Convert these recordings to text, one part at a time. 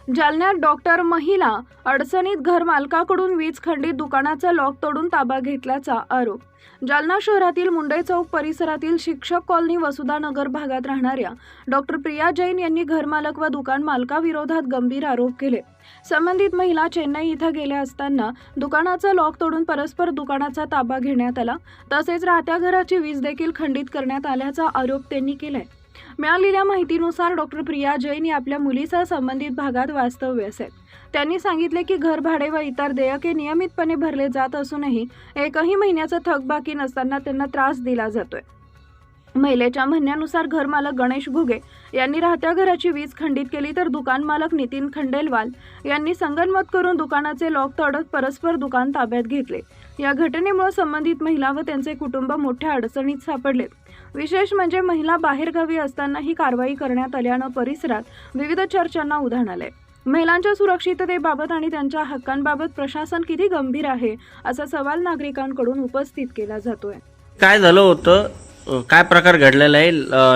जालन्यात डॉक्टर महिला अडचणीत घर मालकाकडून वीज खंडित दुकानाचा लॉक तोडून ताबा घेतल्याचा आरोप। जालना शहरातील मुंडे चौक परिसरातील शिक्षक कॉलनी वसुधा नगर भागात राहणाऱ्या डॉक्टर प्रिया जैन यांनी घरमालक व दुकान मालकाविरोधात गंभीर आरोप केले। संबंधित महिला चेन्नई इथं गेल्या असताना दुकानाचा लॉक तोडून परस्पर दुकानाचा ताबा घेण्यात आला, तसेच राहत्या घराची वीज देखील खंडित करण्यात आल्याचा आरोप त्यांनी केलाय। मिळालेल्या माहितीनुसार डॉक्टर प्रिया जैन ही आपल्या मुलीसह संबंधित भागात वास्तव्यास आहेत। त्यांनी सांगितले की घर भाडे व इतर देयके नियमितपणे भरले जात असूनही एकही महिन्याचा थकबाकी नसताना त्यांना त्रास दिला जातोय। महिलेच्या म्हणण्यानुसार घर मालक गणेश घुगे यांनी राहत्या घराची वीज खंडित केली, तर दुकान मालक नितीन खंडेलवाल यांनी संगनमत करून दुकानाचे लॉक तोडत परस्पर दुकान ताब्यात घेतले। या घटनेमुळे संबंधित महिला व त्यांचे कुटुंब मोठ्या अडचणीत सापडले। विशेष म्हणजे महिला बाहेरगावी असताना ही कारवाई करण्यात आल्यानं परिसरात विविध चर्चांना उधाण आले। महिलांच्या सुरक्षिततेबाबत आणि त्यांच्या हक्कांबाबत प्रशासन किती गंभीर आहे असा सवाल नागरिकांकडून उपस्थित केला जातोय। काय झालं होतं, काय प्रकार घडलेला आहे?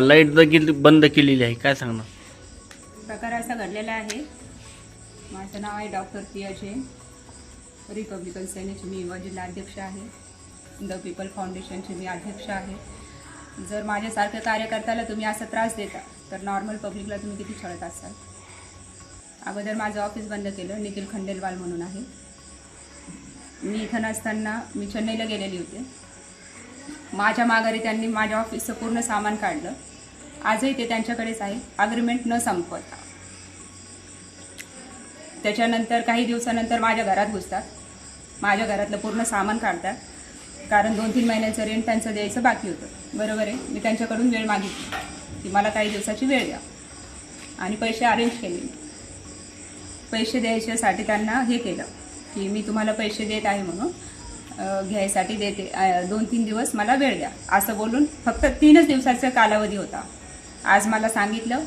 लाईट देखील बंद केलेली आहे, काय सांगणार? प्रकार असा घडलेला आहे। माझं नाव आहे डॉक्टर प्रिया जैन, रिपब्लिकन सेनेची मी युवा जिल्हा अध्यक्ष आहे, द पीपल फाउंडेशनचे मी अध्यक्ष आहे। जर माझ्यासारख्या कार्यकर्त्याला तुम्ही असा त्रास देता तर नॉर्मल पब्लिकला तुम्ही किती छळत असाल। अगोदर माझं ऑफिस बंद केलं, निखिल खंडेलवाल म्हणून आहे। मी इथं नसताना मी चेन्नईला गेलेली होते। माझ्या माघारी त्यांनी माझ्या ऑफिसचं पूर्ण सामान काढलं। आजही ते त्यांच्याकडेच आहे, अग्रीमेंट न संपवता। त्याच्यानंतर काही दिवसानंतर माझ्या घरात घुसतात, माझ्या घरातलं पूर्ण सामान काढतात, कारण 2-3 महिन्याचं रेंट त्यांचं द्यायचं बाकी होतं। बरोबर आहे, मी त्यांच्याकडून वेळ मागितली की मला काही दिवसाची वेळ द्या आणि पैसे अरेंज केले। पैसे द्यायच्यासाठी त्यांना हे केलं की मी तुम्हाला पैसे देत आहे म्हणून घ्यायसाठी देते, 2-3 दिवस मला वेळ द्या असं बोलून फक्त 3च दिवसाचा कालावधी होता। आज मला सांगितलं,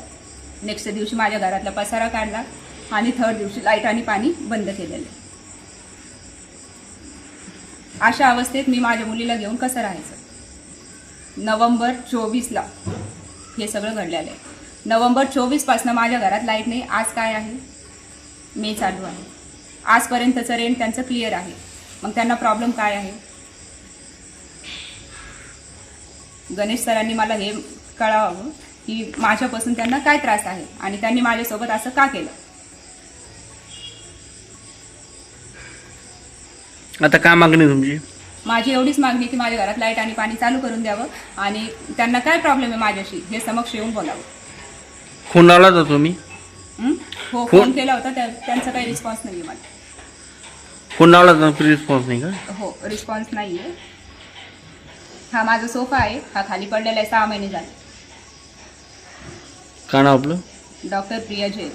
नेक्स्ट दिवशी माझ्या घरातला पसारा काढला आणि 3rd दिवशी लाईट आणि पाणी बंद केलेलं। अशा अवस्थेत मी माझ्या मुलीला घेऊन कसं राहायचं? नोव्हेंबर 24ला हे सगळं घडलेलं आहे। नोव्हेंबर 24 पासून माझ्या घरात लाईट नाही। आज काय आहे? मे चालू आहे। आजपर्यंतचं रेंट त्यांचं क्लिअर आहे, मग त्यांना प्रॉब्लेम काय आहे? गणेश सरांनी मला हे कळावं की माझ्यापासून त्यांना काय त्रास आहे आणि त्यांनी माझ्यासोबत असं का केलं। आता काय मागणी तुमची? माझी एवढीच मागणी की माझ्या घरात लाईट आणि पाणी चालू करून द्यावं आणि त्यांना काय प्रॉब्लेम आहे माझ्याशी हे समक्ष येऊन बोलावं। फोन लावला होता तुम्ही? हो, फोन केला होता, त्यांचा काही रिस्पॉन्स नाही आहे। मला फोन लावला होता, रिस्पॉन्स नाही का? हो, रिस्पॉन्स नाही आहे। हा माझा सोफा आहे, हा खाली पडलेला आहे, 6 महिने झाले। काय नाव आपलं? डॉक्टर प्रिया जैन।